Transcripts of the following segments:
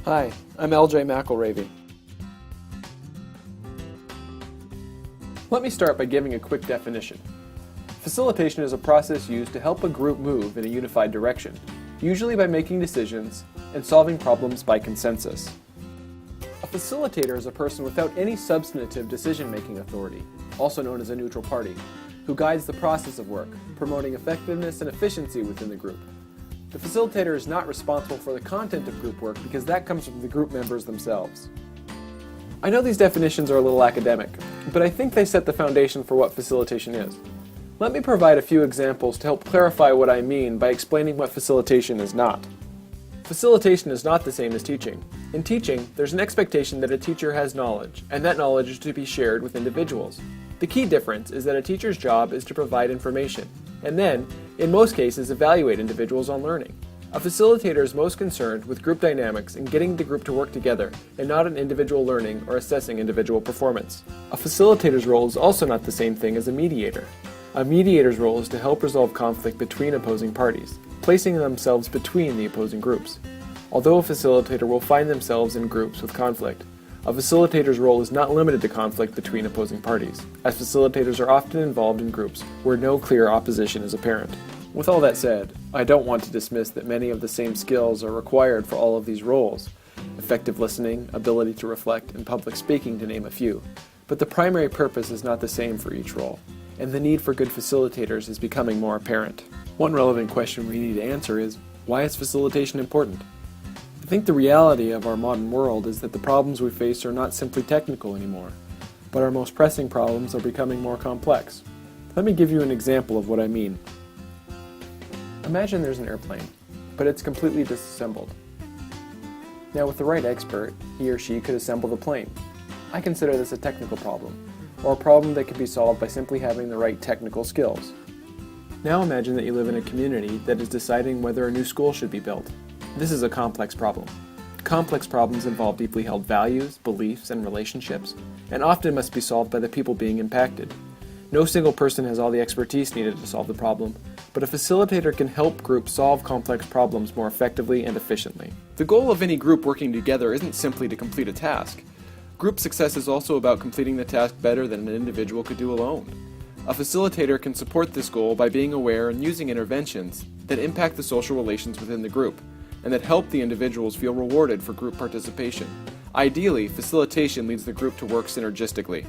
Hi, I'm LJ McElravy. Let me start by giving a quick definition. Facilitation is a process used to help a group move in a unified direction, usually by making decisions and solving problems by consensus. A facilitator is a person without any substantive decision-making authority, also known as a neutral party, who guides the process of work, promoting effectiveness and efficiency within the group. The facilitator is not responsible for the content of group work because that comes from the group members themselves. I know these definitions are a little academic, but I think they set the foundation for what facilitation is. Let me provide a few examples to help clarify what I mean by explaining what facilitation is not. Facilitation is not the same as teaching. In teaching, there's an expectation that a teacher has knowledge, and that knowledge is to be shared with individuals. The key difference is that a teacher's job is to provide information, and then, in most cases, evaluate individuals on learning. A facilitator is most concerned with group dynamics and getting the group to work together, and not in individual learning or assessing individual performance. A facilitator's role is also not the same thing as a mediator. A mediator's role is to help resolve conflict between opposing parties, placing themselves between the opposing groups. Although a facilitator will find themselves in groups with conflict, a facilitator's role is not limited to conflict between opposing parties, as facilitators are often involved in groups where no clear opposition is apparent. With all that said, I don't want to dismiss that many of the same skills are required for all of these roles: effective listening, ability to reflect, and public speaking, to name a few. But the primary purpose is not the same for each role, and the need for good facilitators is becoming more apparent. One relevant question we need to answer is, why is facilitation important? I think the reality of our modern world is that the problems we face are not simply technical anymore, but our most pressing problems are becoming more complex. Let me give you an example of what I mean. Imagine there's an airplane, but it's completely disassembled. Now, with the right expert, he or she could assemble the plane. I consider this a technical problem, or a problem that could be solved by simply having the right technical skills. Now imagine that you live in a community that is deciding whether a new school should be built. This is a complex problem. Complex problems involve deeply held values, beliefs, and relationships, and often must be solved by the people being impacted. No single person has all the expertise needed to solve the problem, but a facilitator can help groups solve complex problems more effectively and efficiently. The goal of any group working together isn't simply to complete a task. Group success is also about completing the task better than an individual could do alone. A facilitator can support this goal by being aware and using interventions that impact the social relations within the group, and that help the individuals feel rewarded for group participation. Ideally, facilitation leads the group to work synergistically.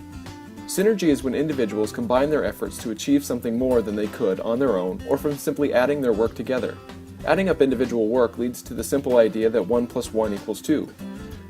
Synergy is when individuals combine their efforts to achieve something more than they could on their own, or from simply adding their work together. Adding up individual work leads to the simple idea that 1 + 1 = 2.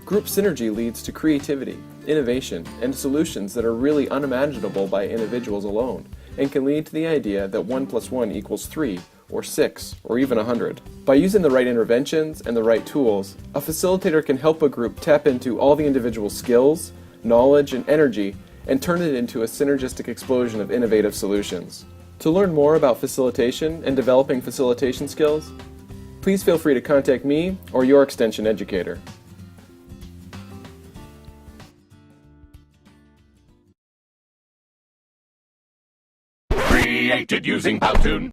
Group synergy leads to creativity, innovation, and solutions that are really unimaginable by individuals alone, and can lead to the idea that 1 + 1 = 3, or 6, or even 100. By using the right interventions and the right tools, a facilitator can help a group tap into all the individual skills, knowledge, and energy, and turn it into a synergistic explosion of innovative solutions. To learn more about facilitation and developing facilitation skills, please feel free to contact me or your extension educator. Created using PowToon.